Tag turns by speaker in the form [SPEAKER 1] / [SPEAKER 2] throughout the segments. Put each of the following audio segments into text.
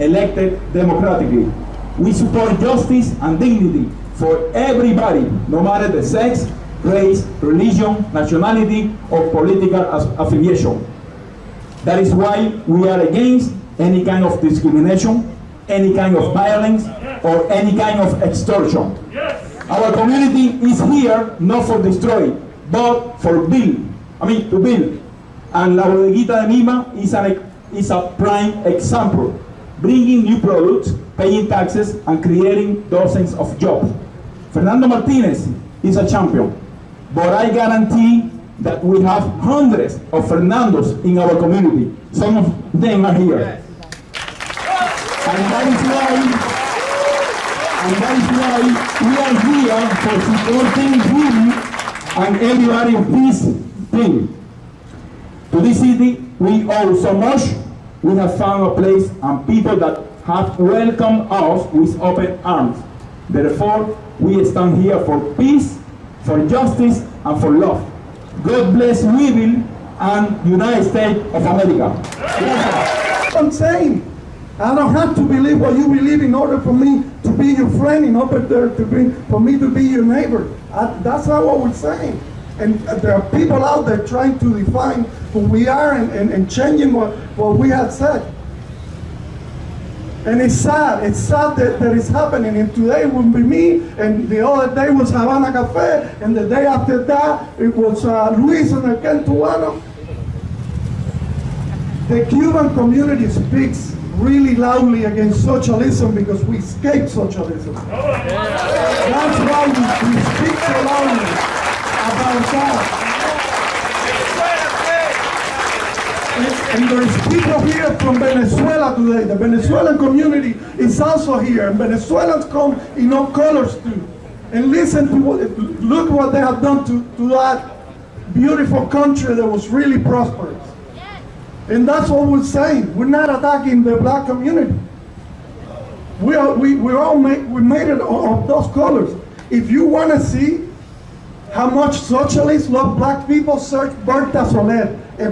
[SPEAKER 1] elected democratically. We support justice and dignity for everybody, no matter the sex, race, religion, nationality, or political affiliation. That is why we are against any kind of discrimination, any kind of violence, or any kind of extortion. Our community is here not for destroy, but for build. To build. And La Bodeguita de Mima is a prime example, bringing new products, paying taxes, and creating dozens of jobs. Fernando Martinez is a champion, but I guarantee that we have hundreds of Fernandos in our community. Some of them are here. And that is why we are here for supporting him and everybody of this team. To this city, we owe so much. We have found a place and people that have welcomed us with open arms. Therefore, we stand here for peace, for justice, and for love. God bless Louisville and United States of America.
[SPEAKER 2] Yes. I'm saying, I don't have to believe what you believe in order for me to be your friend, in order for me to be your neighbor. That's not what we're saying. And there are people out there trying to define who we are and changing what we have said. And it's sad that it's happening. And today will be me, and the other day was Havana Cafe, and the day after that it was Luis and el Kentuano. The Cuban community speaks really loudly against socialism because we escaped socialism. That's why we speak so loudly about that. And there's people here from Venezuela today. The Venezuelan community is also here. And Venezuelans come in all colors too. And listen to look what they have done to that beautiful country that was really prosperous. And that's what we're saying. We're not attacking the black community. We made it of those colors. If you want to see how much socialists love black people, search Berta Soler, a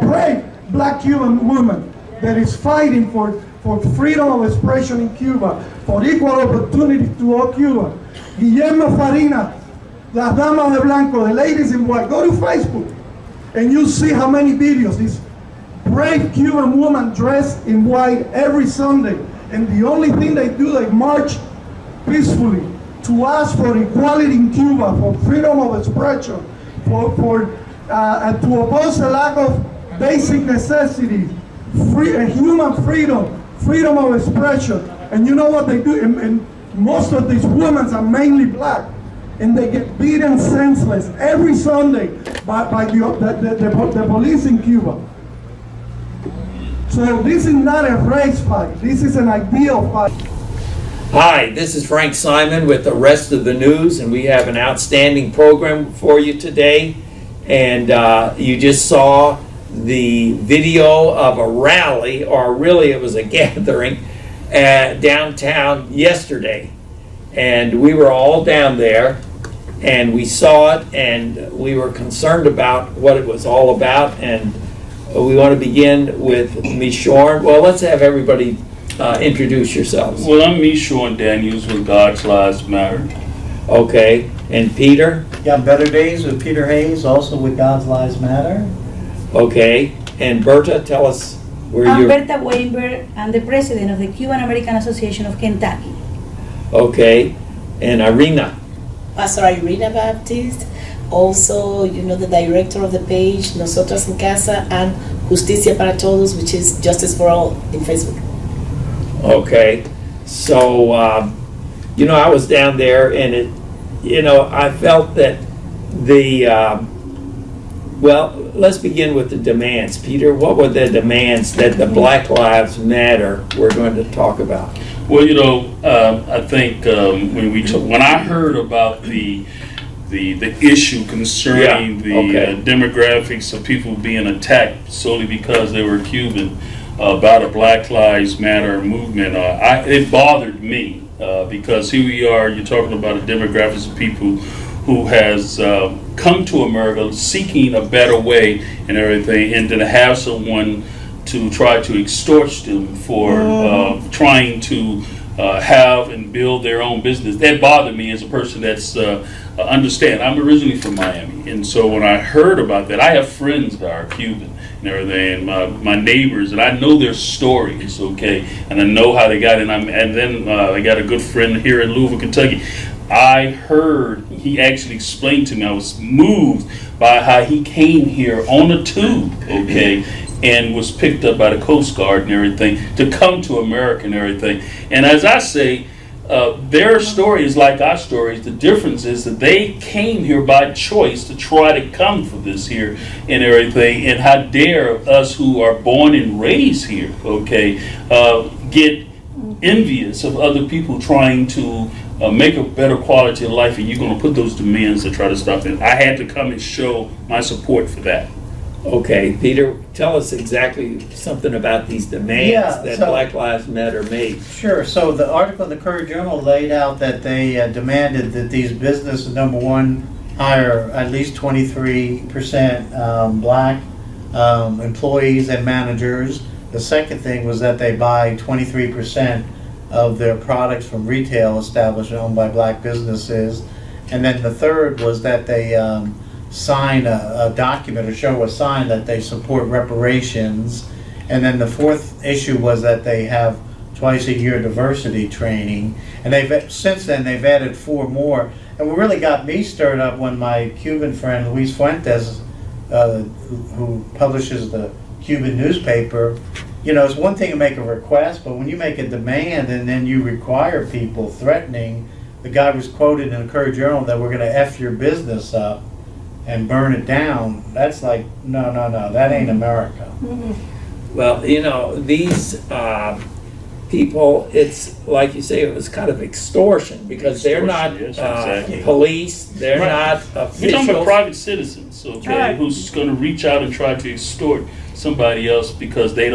[SPEAKER 2] brave black Cuban woman that is fighting for freedom of expression in Cuba, for equal opportunity to all Cuba. Guillermo Farina, Las Damas de Blanco, the ladies in white. Go to Facebook and you see how many videos this brave Cuban woman dressed in white every Sunday. And the only thing they do, they march peacefully to ask for equality in Cuba, for freedom of expression, to oppose the lack of basic necessities, human freedom of expression. And you know what they do? And most of these women are mainly black, and they get beaten senseless every Sunday by the police in Cuba. So this is not a race fight. This is an ideal fight.
[SPEAKER 3] Hi, this is Frank Simon with the rest of the news, and we have an outstanding program for you today. And you just saw the video of a rally, or really it was a gathering downtown yesterday. And we were all down there, and we saw it, and we were concerned about what it was all about. And we want to begin with Mishorn. Well, let's have everybody introduce yourselves.
[SPEAKER 4] Well, I'm Mishorn Daniels with God's Lives Matter.
[SPEAKER 3] Okay, and Peter?
[SPEAKER 5] Yeah, Better Days with Peter Hayes, also with God's Lives Matter.
[SPEAKER 3] Okay, and Berta, tell us where
[SPEAKER 6] I'm
[SPEAKER 3] you're...
[SPEAKER 6] Berta Weinberg. I'm the president of the Cuban-American Association of Kentucky.
[SPEAKER 3] Okay, and Irina?
[SPEAKER 7] Pastor Irina Baptist, also, the director of the page Nosotras en Casa and Justicia para Todos, which is Justice for All in Facebook.
[SPEAKER 3] Okay, so, I was down there, and I felt that let's begin with the demands. Peter, what were the demands that the Black Lives Matter we're going to talk about?
[SPEAKER 4] Well, I think when I heard about the issue concerning the demographics of people being attacked solely because they were Cuban, about a Black Lives Matter movement, it bothered me because here we are, you're talking about a demographics of people who has come to America seeking a better way and everything, and to have someone to try to extort them for trying to have and build their own business. That bothered me as a person that's understand. I'm originally from Miami, and so when I heard about that, I have friends that are Cuban and everything, and my neighbors, and I know their stories, okay, and I know how they got in. And then I got a good friend here in Louisville, Kentucky. I heard he actually explained to me. I was moved by how he came here on a tube, okay, and was picked up by the Coast Guard and everything to come to America and everything. And as I say, their story is like our stories. The difference is that they came here by choice to try to come for this here and everything. And how dare us who are born and raised here, okay, get envious of other people trying to make a better quality of life, and you're going to put those demands to try to stop it. I had to come and show my support for that.
[SPEAKER 3] Okay, Peter, tell us exactly something about these demands that Black Lives Matter made.
[SPEAKER 5] Sure. So the article in the Courier Journal laid out that they demanded that these businesses, number one, hire at least 23% black employees and managers. The second thing was that they buy 23% of their products from retail establishments owned by black businesses. And then the third was that they sign a document or show a sign that they support reparations. And then the fourth issue was that they have twice a year diversity training. And since then they've added 4 more. And what really got me stirred up when my Cuban friend Luis Fuentes, who publishes the Cuban newspaper, you know, it's one thing to make a request, but when you make a demand and then you require people threatening, the guy was quoted in the Courier Journal that we're going to F your business up and burn it down. That's like, no, that ain't America.
[SPEAKER 3] Well, you know, these people, it's like you say, it was kind of extortion because they're not police, they're not officials.
[SPEAKER 4] You're talking about private citizens, okay, who's going to reach out and try to extort somebody else because they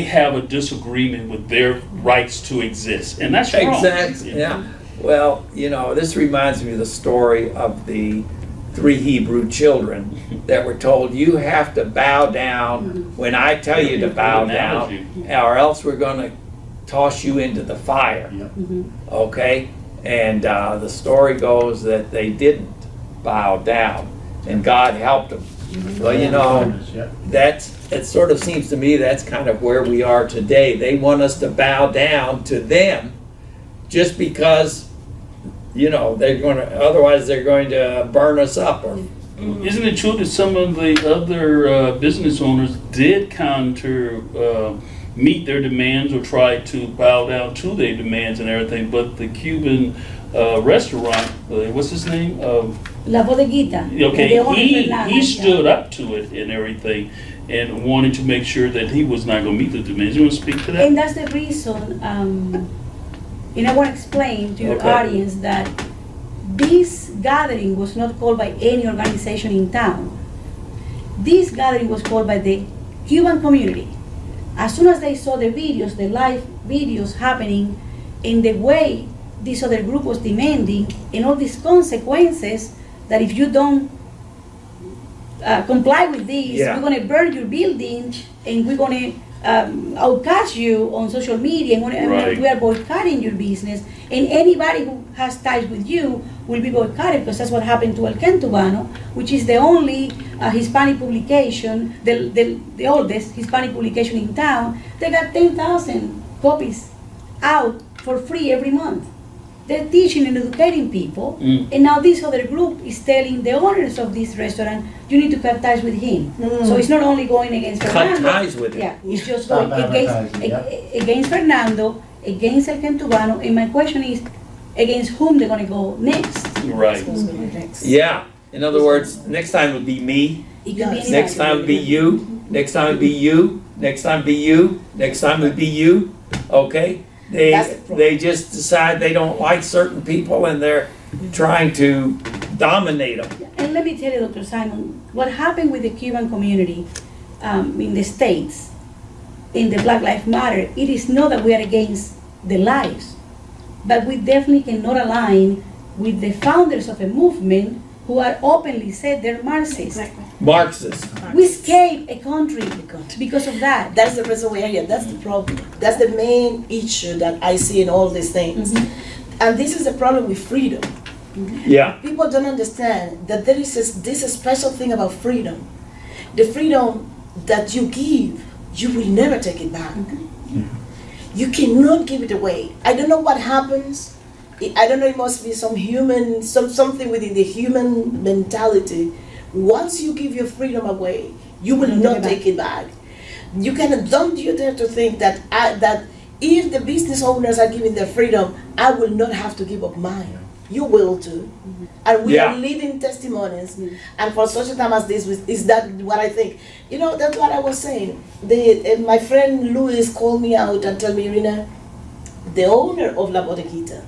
[SPEAKER 4] have a disagreement with their rights to exist, and that's wrong.
[SPEAKER 3] Exactly. Yeah. Well, you know, this reminds me of the story of the 3 Hebrew children that were told, you have to bow down when I tell you to bow down, or else we're going to toss you into the fire. Okay? And the story goes that they didn't bow down, and God helped them. Well, you know, it sort of seems to me that's kind of where we are today. They want us to bow down to them just because, you know, otherwise they're going to burn us up. Or
[SPEAKER 4] isn't it true that some of the other business owners did meet their demands or try to bow down to their demands and everything, but the Cuban restaurant, what's his name?
[SPEAKER 6] La Bodeguita.
[SPEAKER 4] Okay, he stood up to it and everything and wanted to make sure that he was not going to meet the demands. You want to speak to that?
[SPEAKER 6] And that's the reason, and I want to explain to your audience that this gathering was not called by any organization in town. This gathering was called by the Cuban community. As soon as they saw the videos, the live videos happening, in the way this other group was demanding, and all these consequences, that if you don't comply with this, we're going to burn your building, and we're going to outcast you on social media, and we are boycotting your business, and anybody who has ties with you will be boycotted, because that's what happened to El Cubano, which is the only Hispanic publication, the oldest Hispanic publication in town. They got 10,000 copies out for free every month. They're teaching and educating people, and now this other group is telling the owners of this restaurant, you need to cut ties with him. So it's not only going against Fernando.
[SPEAKER 3] Cut ties with him.
[SPEAKER 6] Yeah, it's just going against Fernando, against El Cubano, and my question is, against whom they're going to go next?
[SPEAKER 4] Right.
[SPEAKER 3] Yeah. In other words, next time would be me. Next time would be you. Next time would be you. Next time would be you. Next time would be you. Okay? They just decide they don't like certain people and they're trying to dominate them.
[SPEAKER 6] And let me tell you, Dr. Simon, what happened with the Cuban community in the States, in the Black Lives Matter, it is not that we are against the lives, but we definitely cannot align with the founders of a movement who are openly said they're Marxists.
[SPEAKER 3] Marxist.
[SPEAKER 6] We escape a country because of that.
[SPEAKER 7] That's the reason we're here. That's the problem. That's the main issue that I see in all these things. And this is the problem with freedom.
[SPEAKER 3] Yeah.
[SPEAKER 7] People don't understand that there is this special thing about freedom. The freedom that you give, you will never take it back. You cannot give it away. I don't know what happens. I don't know, it must be something within the human mentality. Once you give your freedom away, you will not take it back. You don't you dare to think that that if the business owners are giving their freedom, I will not have to give up mine. You will too. And we are living testimonies. And for such a time as this, is that what I think? You know, that's what I was saying. My friend Luis called me out and told me, Irina, the owner of La Bodeguita,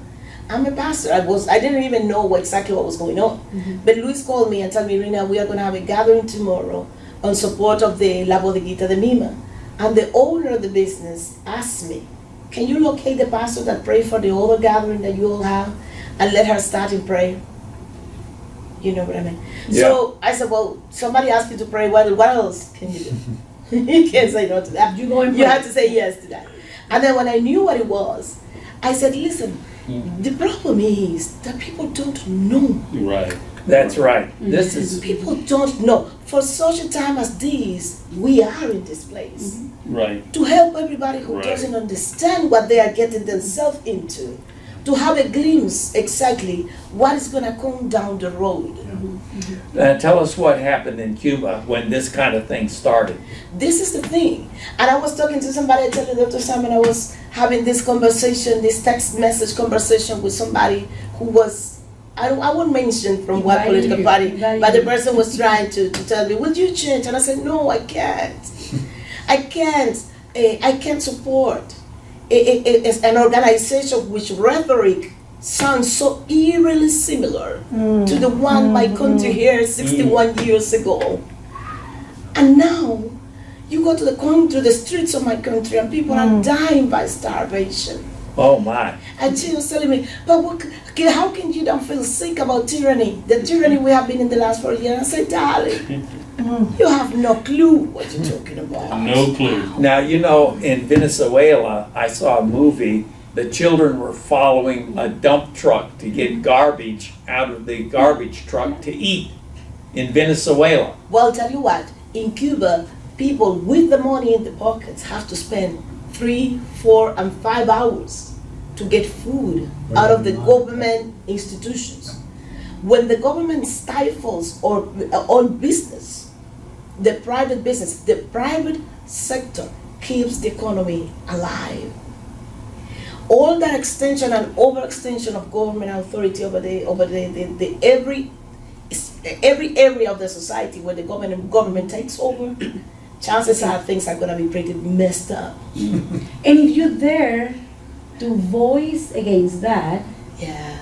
[SPEAKER 7] I'm a pastor. I didn't even know exactly what was going on. But Luis called me and told me, Irina, we are going to have a gathering tomorrow on support of the La Bodeguita de Mima. And the owner of the business asked me, can you locate the pastor that prayed for the other gathering that you all have and let her start in prayer? You know what I mean?
[SPEAKER 3] Yeah.
[SPEAKER 7] So I said, well, somebody asked you to pray. What else can you do? You can't say no to that. You have to say yes to that. And then when I knew what it was, I said, listen, the problem is that people don't know.
[SPEAKER 4] Right.
[SPEAKER 3] That's right. This is
[SPEAKER 7] People don't know. For such a time as this, we are in this place.
[SPEAKER 4] Right.
[SPEAKER 7] To help everybody who doesn't understand what they are getting themselves into, to have a glimpse exactly what is going to come down the road.
[SPEAKER 3] tell us what happened in Cuba when this kind of thing started.
[SPEAKER 7] This is the thing. And I was talking to somebody, telling Dr. Simon, I was having this conversation, this text message conversation with somebody who was, I won't mention from what political party, but the person was trying to tell me, will you change? And I said, no, I can't. I can't support an organization which rhetoric sounds so eerily similar to the one my country here 61 years ago. And now you go to the streets of my country and people are dying by starvation.
[SPEAKER 3] Oh my.
[SPEAKER 7] And she was telling me, but how can you don't feel sick about tyranny? The tyranny we have been in the last 4 years. I said, darling, you have no clue what you're talking about.
[SPEAKER 4] No clue.
[SPEAKER 3] Now, you know, in Venezuela, I saw a movie. The children were following a dump truck to get garbage out of the garbage truck to eat in Venezuela.
[SPEAKER 7] Well, tell you what, in Cuba, people with the money in the pockets have to spend 3, 4, and 5 hours to get food out of the government institutions. When the government stifles or on business, the private sector keeps the economy alive. All that extension and overextension of government authority over every area of the society where the government takes over, chances are things are going to be pretty messed up.
[SPEAKER 6] And if you dare to voice against that,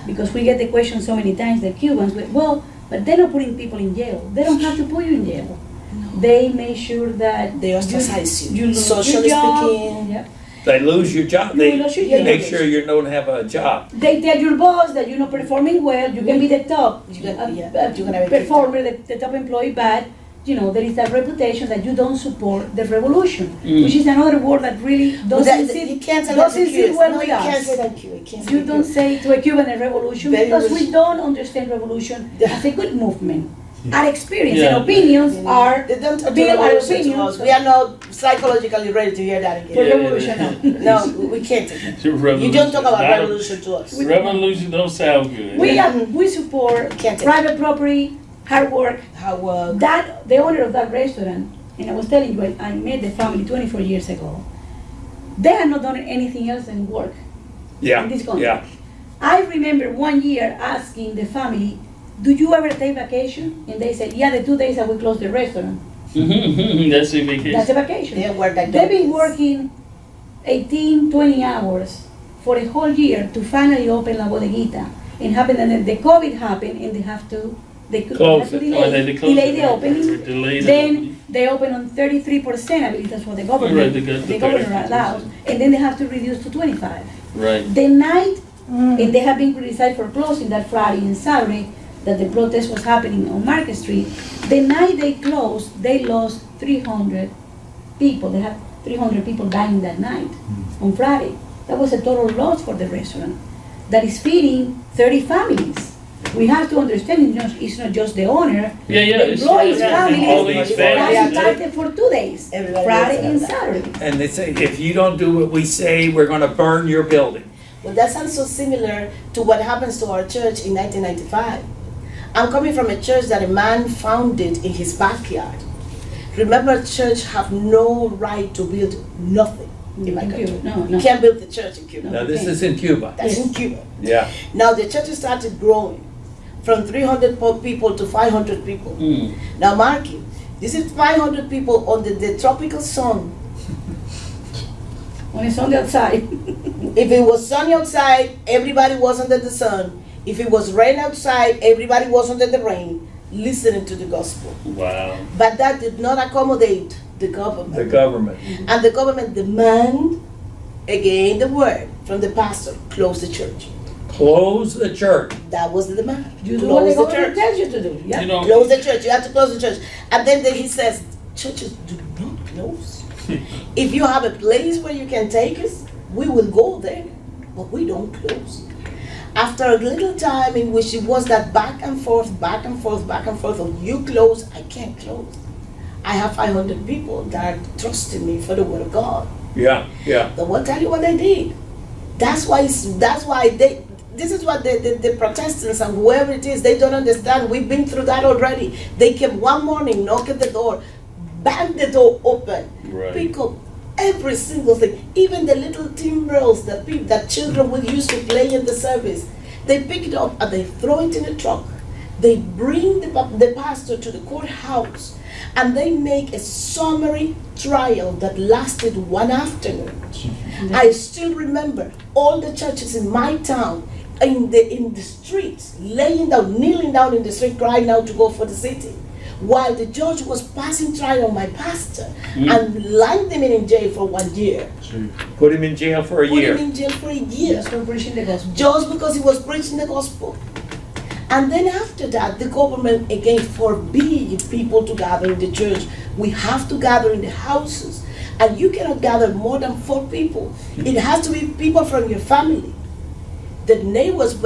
[SPEAKER 6] because we get the question so many times, the Cubans, well, but they're not putting people in jail. They don't have to put you in jail. No. They make sure that
[SPEAKER 7] they ostracize you.
[SPEAKER 6] You
[SPEAKER 7] socially speaking.
[SPEAKER 6] Yep.
[SPEAKER 3] They lose your job. They make sure you don't have a job.
[SPEAKER 6] They tell your boss that you're not performing well. You can be the top performer, the top employee, but you know there is that reputation that you don't support the revolution, which is another word that really doesn't sit well with us. You don't say to a Cuban a revolution because we don't understand revolution as a good movement. Our experience and opinions are built our opinions.
[SPEAKER 7] We are not psychologically ready to hear that again.
[SPEAKER 6] Revolution,
[SPEAKER 7] no, we can't take it. You don't talk about revolution to us.
[SPEAKER 4] Revolution don't sound good.
[SPEAKER 6] We support private property, hard work. That the owner of that restaurant, and I was telling you, I met the family 24 years ago. They had not done anything else than work. In this country. I remember 1 year asking the family, do you ever take vacation? And they said, the 2 days that we closed the restaurant.
[SPEAKER 4] That's a vacation.
[SPEAKER 6] That's a vacation. They've been working 18, 20 hours for a whole year to finally open La Bodeguita. And happened, and then the COVID happened, and they could delay the opening. Then they open on 33%, I believe that's what the government allowed. And then they have to reduce to 25.
[SPEAKER 4] Right.
[SPEAKER 6] The night, and they have been criticized for closing that Friday and Saturday, that the protest was happening on Market Street, the night they closed, they lost 300 people. They had 300 people dying that night on Friday. That was a total loss for the restaurant that is feeding 30 families. We have to understand it's not just the owner. The employees' families are impacted for 2 days, Friday and Saturday.
[SPEAKER 3] And they say, if you don't do what we say, we're going to burn your building.
[SPEAKER 7] Well, that sounds so similar to what happens to our church in 1995. I'm coming from a church that a man founded in his backyard. Remember, church have no right to build nothing in my country.
[SPEAKER 6] No.
[SPEAKER 7] You can't build the church in Cuba.
[SPEAKER 3] Now, this is in Cuba.
[SPEAKER 7] That's in Cuba.
[SPEAKER 3] Yeah.
[SPEAKER 7] Now the church started growing from 300 people to 500 people. Now mark you, this is 500 people on the tropical sun.
[SPEAKER 6] When it's on the outside.
[SPEAKER 7] If it was sunny outside, everybody was under the sun. If it was rain outside, everybody was under the rain, listening to the gospel.
[SPEAKER 4] Wow.
[SPEAKER 7] But that did not accommodate the government.
[SPEAKER 3] The government.
[SPEAKER 7] And the government demand, again the word from the pastor, close the church.
[SPEAKER 3] Close the church.
[SPEAKER 7] That was the demand.
[SPEAKER 6] You do what the
[SPEAKER 7] Close the
[SPEAKER 6] government
[SPEAKER 7] church.
[SPEAKER 6] tells you to do. Yeah.
[SPEAKER 4] You know,
[SPEAKER 7] Close the church. You have to close the church. And then he says, churches do not close. If you have a place where you can take us, we will go there. But we don't close. After a little time in which it was that back and forth, back and forth, back and forth of you close, I can't close. I have 500 people that are trusting me for the word of God.
[SPEAKER 3] Yeah.
[SPEAKER 7] But I'll tell you what they did. That's why this is what the Protestants and whoever it is, they don't understand. We've been through that already. They came one morning, knock at the door, bang the door open, pick up every single thing, even the little timbrels that children would use to play in the service. They pick it up and they throw it in a truck. They bring the pastor to the courthouse and they make a summary trial that lasted one afternoon. I still remember all the churches in my town in the streets, laying down, kneeling down in the street, crying out to go for the city, while the judge was passing trial on my pastor and landed him in jail for 1 year.
[SPEAKER 3] Put him in jail for a year.
[SPEAKER 7] Put him in jail for a year.
[SPEAKER 6] Just for preaching the gospel.
[SPEAKER 7] Just because he was preaching the gospel. And then after that, the government again forbid people to gather in the church. We have to gather in the houses. And you cannot gather more than 4 people. It has to be people from your family. The neighbors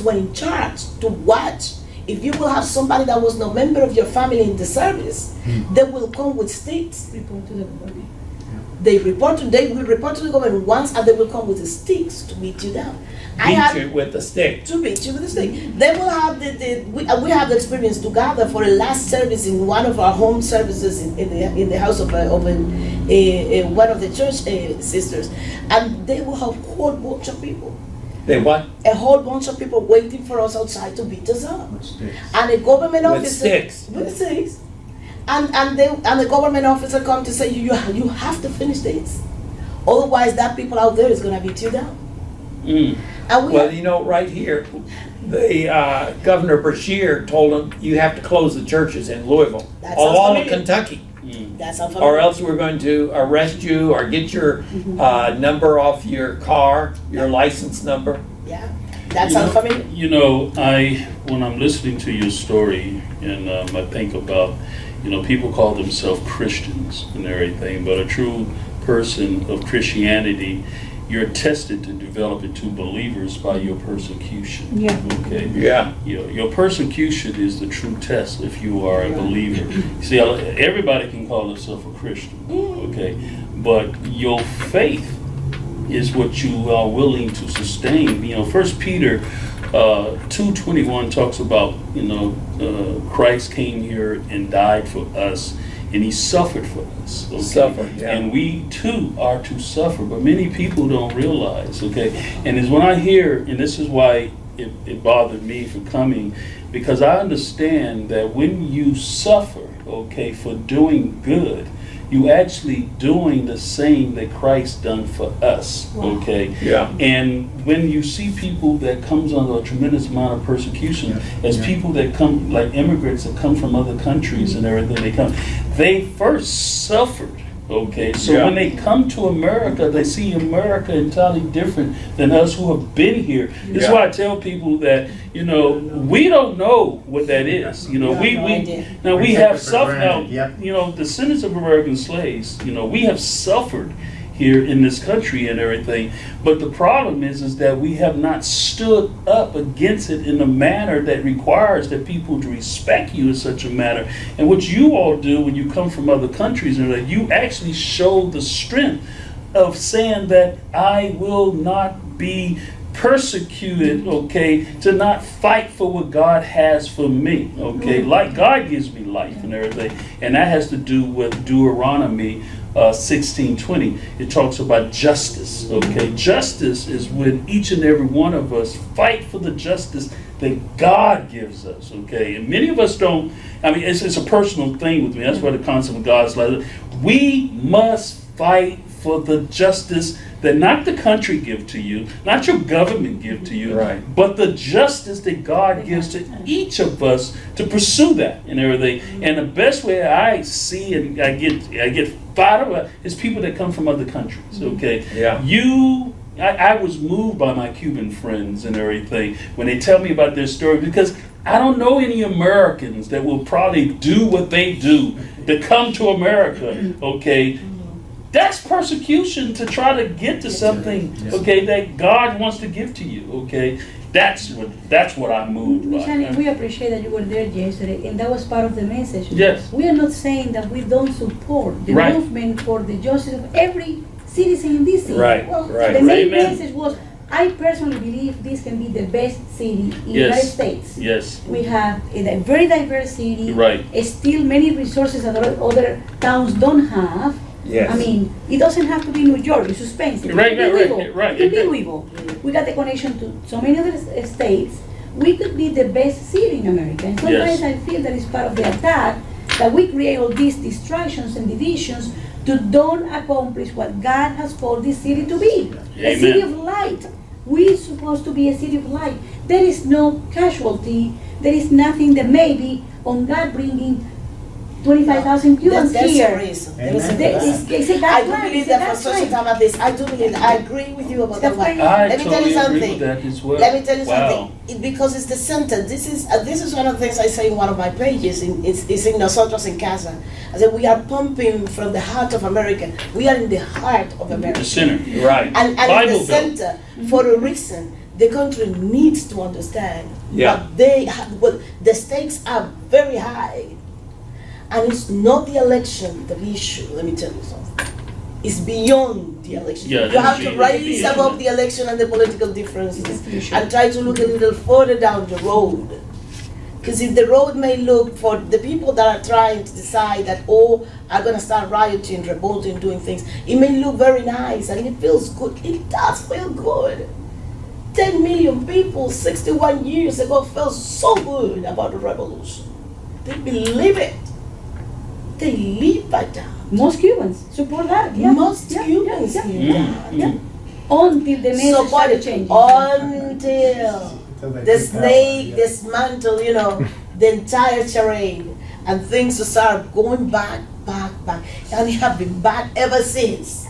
[SPEAKER 7] were in charge to watch. If you will have somebody that was no member of your family in the service, they will come with sticks.
[SPEAKER 6] Report to the government.
[SPEAKER 7] They will report to the government once, and they will come with the sticks to beat you down.
[SPEAKER 3] Beat you with the stick.
[SPEAKER 7] To beat you with the stick. They will have we have the experience to gather for a last service in one of our home services in the house of one of the church sisters, and they will have a whole bunch of people.
[SPEAKER 3] They what?
[SPEAKER 7] A whole bunch of people waiting for us outside to beat us up. And a government officer with sticks. And the government officer come to say you have to finish this, otherwise that people out there is going to beat you down.
[SPEAKER 3] Well, right here, the Governor Bashir told him you have to close the churches in Louisville, all of Kentucky,
[SPEAKER 7] That's
[SPEAKER 3] or else we're going to arrest you or get your number off your car, your license number.
[SPEAKER 7] Yeah, that's unfamiliar.
[SPEAKER 4] You know, when I'm listening to your story, and I think about, people call themselves Christians and everything, but a true person of Christianity, you're tested to develop into believers by your persecution.
[SPEAKER 6] Yeah.
[SPEAKER 4] Okay.
[SPEAKER 3] Yeah.
[SPEAKER 4] Your persecution is the true test if you are a believer. See, everybody can call themselves a Christian. Okay, but your faith is what you are willing to sustain. 1 Peter 2:21 talks about Christ came here and died for us, and he suffered for us. Okay?
[SPEAKER 3] Suffered, yeah.
[SPEAKER 4] And we too are to suffer, but many people don't realize. Okay, and it's when I hear, and this is why it bothered me for coming, because I understand that when you suffer, okay, for doing good, you actually doing the same that Christ done for us, okay?
[SPEAKER 3] Yeah.
[SPEAKER 4] And when you see people that comes under a tremendous amount of persecution, as people that come, like immigrants that come from other countries and everything, they first suffered, Okay, so
[SPEAKER 3] Yeah.
[SPEAKER 4] when they come to America, they see America entirely different than us who have been here. This is
[SPEAKER 3] Yeah.
[SPEAKER 4] why I tell people that, we don't know what that is.
[SPEAKER 7] no
[SPEAKER 4] we
[SPEAKER 7] idea.
[SPEAKER 4] now we
[SPEAKER 5] We
[SPEAKER 4] have
[SPEAKER 5] take it for
[SPEAKER 4] suffered. Now,
[SPEAKER 5] granted, yep.
[SPEAKER 4] Descendants of American slaves. We have suffered here in this country and everything. But the problem is that we have not stood up against it in a manner that requires that people to respect you in such a manner. And what you all do when you come from other countries, and that you actually show the strength of saying that I will not be persecuted, okay, to not fight for what God has for me, okay, like God gives me life and everything, and that has to do with Deuteronomy 16:20. It talks about justice, okay. Justice is when each and every one of us fight for the justice that God gives us, okay. And many of us don't. I mean, it's a personal thing with me. That's why the concept of God's love. We must fight for the justice that not the country give to you, not your government give to you,
[SPEAKER 3] Right.
[SPEAKER 4] but the justice that God gives to each of us to pursue that and everything. And the best way I see and I get fired up is people that come from other countries. Okay,
[SPEAKER 3] Yeah.
[SPEAKER 4] I was moved by my Cuban friends and everything when they tell me about their story, because I don't know any Americans that will probably do what they do to come to America. Okay. That's persecution to try to get to something, okay, that God wants to give to you, okay? That's what I'm moved by.
[SPEAKER 6] Shani, we appreciate that you were there yesterday, and that was part of the message.
[SPEAKER 4] Yes.
[SPEAKER 6] We are not saying that we don't support the
[SPEAKER 4] Right.
[SPEAKER 6] movement for the justice of every citizen in this city.
[SPEAKER 3] Right,
[SPEAKER 6] Well,
[SPEAKER 3] right.
[SPEAKER 6] The main
[SPEAKER 4] Amen.
[SPEAKER 6] message was, I personally believe this can be the best city in the
[SPEAKER 4] Yes.
[SPEAKER 6] United States.
[SPEAKER 4] Yes,
[SPEAKER 6] We have a very diverse city.
[SPEAKER 4] Right.
[SPEAKER 6] Still many resources that other towns don't have.
[SPEAKER 3] Yes.
[SPEAKER 6] I mean, it doesn't have to be New York, it's expensive.
[SPEAKER 4] Right,
[SPEAKER 6] It can be
[SPEAKER 4] right,
[SPEAKER 6] Louisville.
[SPEAKER 4] right.
[SPEAKER 6] It can be Louisville. We got the connection to so many other states. We could be the best city in America. And sometimes
[SPEAKER 4] Yes.
[SPEAKER 6] I feel that it's part of the attack that we create all these distractions and divisions to don't accomplish what God has called this city to be. A
[SPEAKER 4] Amen.
[SPEAKER 6] city of light. We're supposed to be a city of light. There is no casualty. There is nothing that maybe on God bringing 25,000 Cubans
[SPEAKER 7] That's
[SPEAKER 6] here.
[SPEAKER 7] the reason. There is a
[SPEAKER 6] There
[SPEAKER 7] reason.
[SPEAKER 6] is- it's a God
[SPEAKER 7] I do
[SPEAKER 6] plan,
[SPEAKER 7] believe
[SPEAKER 6] it's a
[SPEAKER 7] that for
[SPEAKER 6] God
[SPEAKER 7] such a
[SPEAKER 6] plan.
[SPEAKER 7] time as this, I do believe, I agree with you about that one.
[SPEAKER 6] That's
[SPEAKER 4] I
[SPEAKER 7] Let me tell
[SPEAKER 4] totally
[SPEAKER 7] you
[SPEAKER 4] agree
[SPEAKER 7] something.
[SPEAKER 4] with that as well.
[SPEAKER 7] Let me tell you
[SPEAKER 4] Wow.
[SPEAKER 7] something. Because it's the center. This is one of the things I say in one of my pages. It's in Nosotros en Casa. I said we are pumping from the heart of America. We are in the heart of America.
[SPEAKER 4] the center, right.
[SPEAKER 7] And
[SPEAKER 4] Bible
[SPEAKER 7] in the
[SPEAKER 4] Belt.
[SPEAKER 7] center, for a reason, the country needs to understand
[SPEAKER 3] Yeah.
[SPEAKER 7] what the stakes are very high. And it's not the election the issue, let me tell you something. It's beyond the election.
[SPEAKER 4] Yeah,
[SPEAKER 7] You have
[SPEAKER 4] it's
[SPEAKER 7] to
[SPEAKER 4] beyond
[SPEAKER 7] rise
[SPEAKER 4] the
[SPEAKER 7] above the election and the political differences
[SPEAKER 6] Institution.
[SPEAKER 7] and try to look a little further down the road. Because if the road may look for the people that are trying to decide that, are going to start rioting, revolting, doing things, it may look very nice and it feels good. It does feel good. 10 million people 61 years ago felt so good about the revolution. They believe it. They live by that.
[SPEAKER 6] Most Cubans support that. Yeah.
[SPEAKER 7] Most
[SPEAKER 6] Yeah,
[SPEAKER 7] Cubans
[SPEAKER 6] yeah,
[SPEAKER 7] hear
[SPEAKER 6] yeah.
[SPEAKER 7] that.
[SPEAKER 6] Yeah. Until the message
[SPEAKER 7] So
[SPEAKER 6] started
[SPEAKER 7] what?
[SPEAKER 6] changing.
[SPEAKER 7] Until
[SPEAKER 5] they
[SPEAKER 7] the
[SPEAKER 5] get
[SPEAKER 7] snake
[SPEAKER 5] power, yeah.
[SPEAKER 7] dismantle, the entire terrain, and things start going back, and it have been back ever since.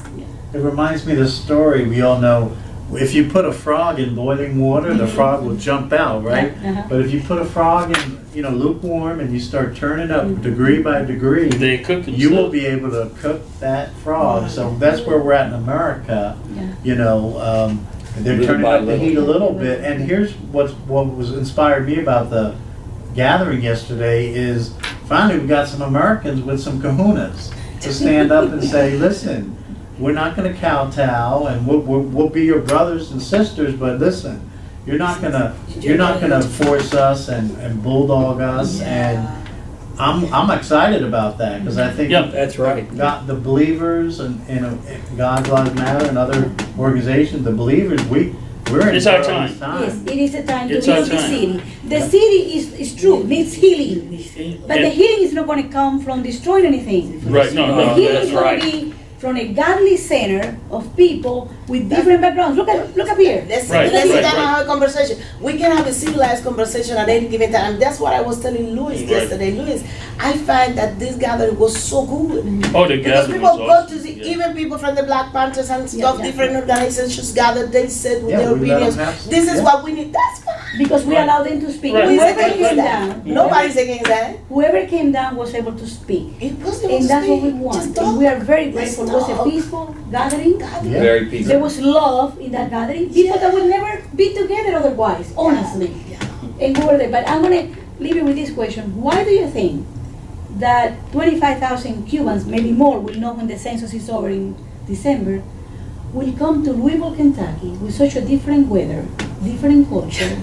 [SPEAKER 5] It reminds me of the story we all know. If you put a frog in boiling water, the frog will jump out, right?
[SPEAKER 6] Uh-huh.
[SPEAKER 5] But if you put a frog in, lukewarm and you start turning up degree by degree,
[SPEAKER 4] They cook themselves.
[SPEAKER 5] you will be able to cook that frog. So that's where we're at in America.
[SPEAKER 6] Yeah.
[SPEAKER 5] They're
[SPEAKER 3] Little
[SPEAKER 5] turning
[SPEAKER 3] by
[SPEAKER 5] up the
[SPEAKER 3] little.
[SPEAKER 5] heat a little bit. And here's what was inspired me about the gathering yesterday is finally we got some Americans with some kahunas to stand up and say, listen, we're not going to kowtow, and we'll be your brothers and sisters. But listen, you're not gonna force us and bulldog us. And I'm excited about that because I think
[SPEAKER 4] Yeah,
[SPEAKER 3] That's right.
[SPEAKER 5] God, the believers and God Lives Matter and other organizations, the believers, we're in
[SPEAKER 4] It's our
[SPEAKER 5] perilous
[SPEAKER 6] Yes, it is a time to
[SPEAKER 4] It's our
[SPEAKER 6] heal the
[SPEAKER 4] time.
[SPEAKER 6] city. The city is true, needs healing. But the
[SPEAKER 4] Yeah.
[SPEAKER 6] healing is not going to come from destroying anything.
[SPEAKER 4] Right, no,
[SPEAKER 6] The
[SPEAKER 4] no,
[SPEAKER 6] healing
[SPEAKER 3] that's
[SPEAKER 6] is going
[SPEAKER 3] right.
[SPEAKER 6] to be from a godly center of people with different backgrounds. Look up here.
[SPEAKER 7] Let's
[SPEAKER 4] Right,
[SPEAKER 7] sit
[SPEAKER 4] right,
[SPEAKER 7] down and
[SPEAKER 4] right.
[SPEAKER 7] have a conversation. We can have a civilized conversation at any given time. That's what I was telling Louis
[SPEAKER 4] Right.
[SPEAKER 7] yesterday. Louis, I find that this gathering was so good.
[SPEAKER 4] Oh, the
[SPEAKER 7] Because
[SPEAKER 4] gathering
[SPEAKER 7] people
[SPEAKER 4] was
[SPEAKER 7] go
[SPEAKER 4] awesome.
[SPEAKER 7] to see,
[SPEAKER 4] Yeah.
[SPEAKER 7] even people from the Black Panthers and stuff,
[SPEAKER 6] yeah.
[SPEAKER 7] different organizations gathered, they said with
[SPEAKER 5] Yeah,
[SPEAKER 7] their
[SPEAKER 5] we let
[SPEAKER 7] opinions,
[SPEAKER 5] them have some.
[SPEAKER 7] this is
[SPEAKER 5] Yeah.
[SPEAKER 7] what we need. That's fine.
[SPEAKER 6] Because we
[SPEAKER 4] Right.
[SPEAKER 6] allow them to speak.
[SPEAKER 4] Right.
[SPEAKER 7] Who is
[SPEAKER 6] Whoever
[SPEAKER 7] against
[SPEAKER 6] came
[SPEAKER 7] that?
[SPEAKER 6] down,
[SPEAKER 7] Nobody's against that.
[SPEAKER 6] whoever came down was able to speak.
[SPEAKER 7] It was
[SPEAKER 6] And that's what we want.
[SPEAKER 7] Just
[SPEAKER 6] And
[SPEAKER 7] talk.
[SPEAKER 6] we are very
[SPEAKER 7] Let's
[SPEAKER 6] grateful. It was a
[SPEAKER 7] talk.
[SPEAKER 6] peaceful gathering.
[SPEAKER 5] Yeah.
[SPEAKER 3] Very
[SPEAKER 6] There
[SPEAKER 3] peaceful.
[SPEAKER 6] was love in that gathering. People that would never be together otherwise, honestly.
[SPEAKER 7] Yeah.
[SPEAKER 6] And we were there. But I'm going to leave you with this question. Why do you think that 25,000 Cubans, maybe more, will know when the census is over in December, will come to Louisville, Kentucky with such a different weather, different culture?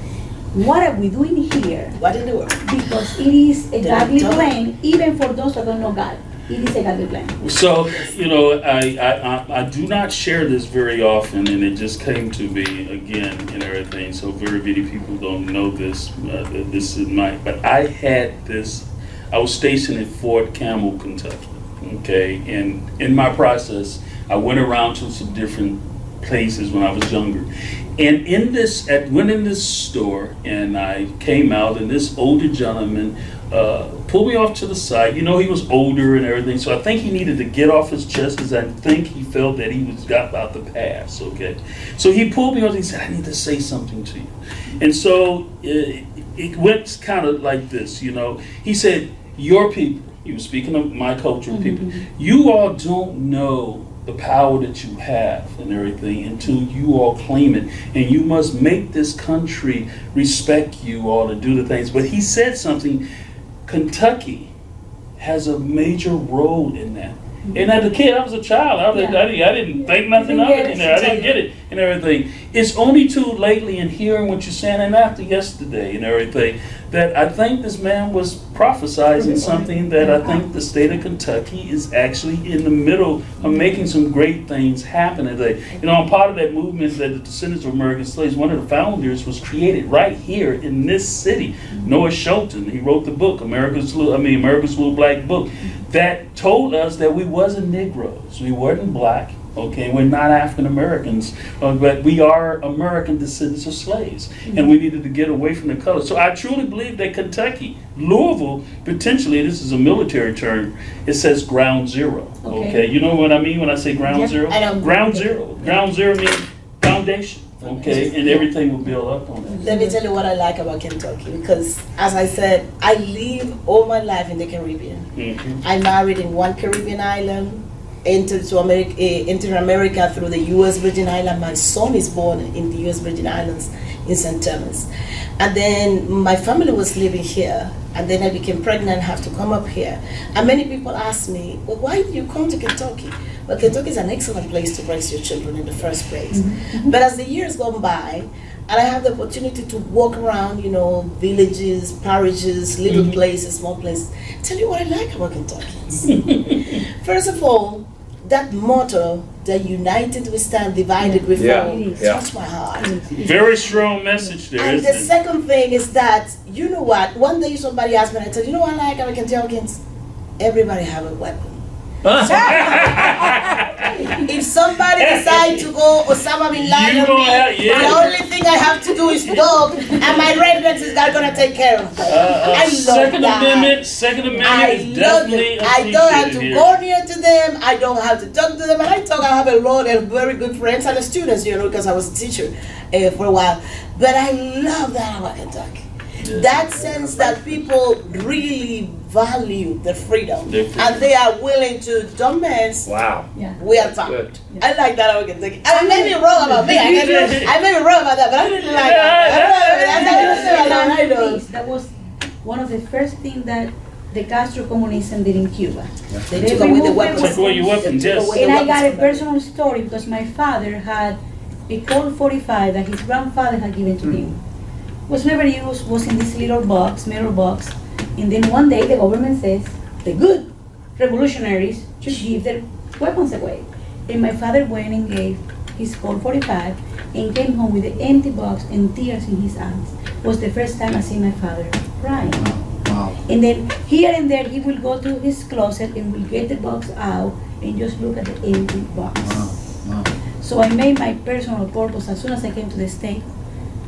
[SPEAKER 6] What are we doing here?
[SPEAKER 7] What in the world?
[SPEAKER 6] Because it is a
[SPEAKER 7] They
[SPEAKER 6] godly
[SPEAKER 7] don't.
[SPEAKER 6] plan, even for those that don't know God. It is a godly plan.
[SPEAKER 4] So, you know, I do not share this very often, and it just came to me again and everything. So very many people don't know this. This is but I had this. I was stationed at Fort Campbell, Kentucky. Okay, and in my process, I went around to some different places when I was younger. And went in this store, and I came out, and this older gentleman pulled me off to the side. You know, he was older and everything, so I think he needed to get off his chest, because I think he felt that he was got about to pass. Okay, so he pulled me off. He said, "I need to say something to you," and so it went kind of like this. You know, he said, "Your people." He was speaking of my culture, people. You all don't know the power that you have and everything until you all claim it, and you must make this country respect you all and do the things. But he said something. Kentucky has a major role in that. And as a kid, I was a child. I didn't think nothing of it. I didn't get it and everything. It's only too lately in hearing what you're saying, and after yesterday and everything, that I think this man was prophesizing something that I think the state of Kentucky is actually in the middle of making some great things happen today. You know, I'm part of that movement that the descendants of American slaves, one of the founders was created right here in this city. Noah Shelton, he wrote the book, America's Little Black Book, that told us that we wasn't Negroes, we weren't black, okay, we're not African Americans, but we are American descendants of slaves, and we needed to get away from the color. So I truly believe that Kentucky, Louisville, potentially, this is a military term, it says ground zero, okay? You know what I mean when I say ground zero?
[SPEAKER 7] I don't.
[SPEAKER 4] Ground zero means foundation, okay, and everything will build up on that.
[SPEAKER 7] Let me tell you what I like about Kentucky, because as I said, I live all my life in the Caribbean.
[SPEAKER 4] Mhm.
[SPEAKER 7] I married in one Caribbean island, entered America through the U.S. Virgin Islands. My son is born in the U.S. Virgin Islands in St. Thomas. And then my family was living here, and then I became pregnant and have to come up here. And many people ask me, well, why did you come to Kentucky? Well, Kentucky is an excellent place to raise your children in the first place. But as the years gone by, and I have the opportunity to walk around, you know, villages, parishes, little places, small places, tell you what I like about Kentucky. First of all, that motto, that united we stand, divided we fall, touched my heart.
[SPEAKER 4] Very strong message there,
[SPEAKER 7] And
[SPEAKER 4] isn't
[SPEAKER 7] the
[SPEAKER 4] it?
[SPEAKER 7] second thing is that, you know what, one day somebody asked me, and I said, you know what I like about Kentuckians? Everybody have a weapon. If somebody decides to go Osama bin Laden,
[SPEAKER 4] You gonna have- yeah.
[SPEAKER 7] the only thing I have to do is dog, and my rednecks is not gonna take care of them. I love
[SPEAKER 4] Second
[SPEAKER 7] that.
[SPEAKER 4] Amendment
[SPEAKER 7] I
[SPEAKER 4] is
[SPEAKER 7] love
[SPEAKER 4] definitely
[SPEAKER 7] it. I don't have to
[SPEAKER 4] appreciated
[SPEAKER 7] go
[SPEAKER 4] here.
[SPEAKER 7] near to them. I don't have to talk to them. And I talk. I have a lot of very good friends and students, you know, because I was a teacher for a while. But I love that about Kentucky. That sense that people really value the freedom,
[SPEAKER 4] Their freedom.
[SPEAKER 7] and they are willing to don't mess.
[SPEAKER 3] Wow.
[SPEAKER 6] Yeah.
[SPEAKER 7] We are top.
[SPEAKER 3] Good.
[SPEAKER 7] I like that about Kentucky. I may be wrong about me. I may be wrong about that, but I really like that. I know.
[SPEAKER 6] That was one of the first things that the Castro communism did in Cuba.
[SPEAKER 7] They took away the weapons.
[SPEAKER 4] Take away your weapons,
[SPEAKER 7] They took
[SPEAKER 4] yes.
[SPEAKER 7] away the
[SPEAKER 6] And I got a
[SPEAKER 7] weapons.
[SPEAKER 6] personal story because my father had a Colt 45 that his grandfather had given to him. Was never used, was in this little box, metal box. And then one day the government says the good revolutionaries should give their weapons away. And my father went and gave his Colt 45 and came home with the empty box and tears in his eyes. Was the first time I see my father crying.
[SPEAKER 5] Wow.
[SPEAKER 6] And then here and there he will go to his closet and will get the box out and just look at the empty box.
[SPEAKER 5] Wow.
[SPEAKER 6] So I made my personal purpose as soon as I came to the state.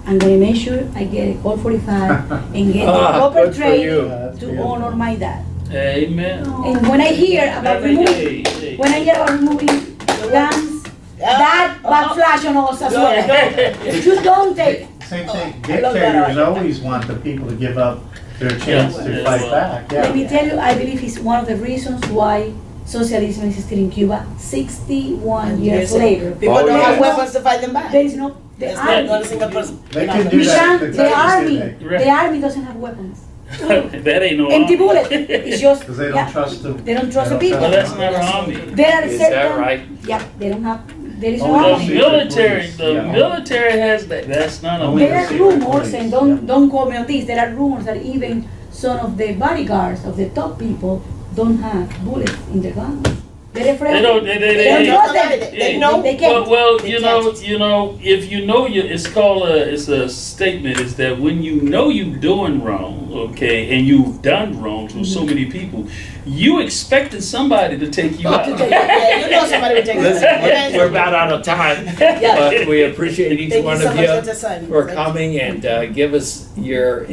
[SPEAKER 6] I'm going to make sure I get a code 45 and get the proper
[SPEAKER 3] good for you.
[SPEAKER 6] training
[SPEAKER 5] That's
[SPEAKER 6] to
[SPEAKER 5] beautiful.
[SPEAKER 6] honor my dad.
[SPEAKER 4] Amen.
[SPEAKER 6] And when I hear about removing, when I hear about removing guns, that backflash on us as well. You don't take.
[SPEAKER 5] Same thing,
[SPEAKER 7] I love that.
[SPEAKER 5] dictators always want the people to give up their chance to
[SPEAKER 4] Yeah.
[SPEAKER 5] fight back,
[SPEAKER 6] Let me
[SPEAKER 5] yeah.
[SPEAKER 6] tell you, I believe it's one of the reasons why socialism is still in Cuba 61 years later.
[SPEAKER 7] People
[SPEAKER 3] Oh,
[SPEAKER 7] don't
[SPEAKER 3] yeah.
[SPEAKER 7] have weapons to fight them back.
[SPEAKER 6] There is no, the
[SPEAKER 7] There's not a
[SPEAKER 6] army,
[SPEAKER 7] single person.
[SPEAKER 5] They can do that.
[SPEAKER 6] the army doesn't have weapons.
[SPEAKER 4] That ain't no
[SPEAKER 6] Empty
[SPEAKER 4] army.
[SPEAKER 6] bullet. It's just,
[SPEAKER 5] Because they don't
[SPEAKER 6] yeah,
[SPEAKER 5] trust the.
[SPEAKER 6] they don't trust the people.
[SPEAKER 4] Well, that's not an army.
[SPEAKER 6] There are
[SPEAKER 3] Is
[SPEAKER 6] certain,
[SPEAKER 3] that right?
[SPEAKER 6] yeah, they don't have, there is no
[SPEAKER 5] Only
[SPEAKER 4] The
[SPEAKER 6] army.
[SPEAKER 5] secret
[SPEAKER 4] military,
[SPEAKER 5] police,
[SPEAKER 4] the
[SPEAKER 5] yeah.
[SPEAKER 4] military has that. That's not a
[SPEAKER 5] Only
[SPEAKER 6] There are
[SPEAKER 5] secret
[SPEAKER 6] rumors,
[SPEAKER 5] police,
[SPEAKER 6] and
[SPEAKER 5] yeah.
[SPEAKER 6] don't quote me on this, there are rumors that even some of the bodyguards of the top people don't have bullets in their guns. They're afraid.
[SPEAKER 4] They don't. They
[SPEAKER 6] don't trust them.
[SPEAKER 7] They know.
[SPEAKER 6] They can't.
[SPEAKER 4] Well,
[SPEAKER 7] They
[SPEAKER 4] you
[SPEAKER 7] can't.
[SPEAKER 4] know, if you know it's called it's a statement. Is that when you know you're doing wrong, okay, and you've done wrong to so many people, you expected somebody to take you out.
[SPEAKER 7] Yeah, you know somebody will take
[SPEAKER 3] Listen,
[SPEAKER 7] it.
[SPEAKER 3] we're about out of time,
[SPEAKER 7] Yeah.
[SPEAKER 3] but we appreciate each
[SPEAKER 7] Thank you
[SPEAKER 3] one
[SPEAKER 7] so
[SPEAKER 3] of
[SPEAKER 7] much,
[SPEAKER 3] you
[SPEAKER 7] Dr. Simon.
[SPEAKER 3] for
[SPEAKER 7] Thank you.
[SPEAKER 3] coming and give us your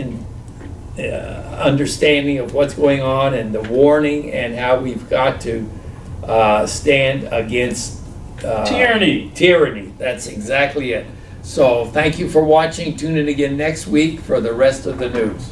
[SPEAKER 3] understanding of what's going on and the warning and how we've got to stand against
[SPEAKER 4] Tyranny.
[SPEAKER 3] Tyranny. That's exactly it. So thank you for watching. Tune in again next week for the rest of the news.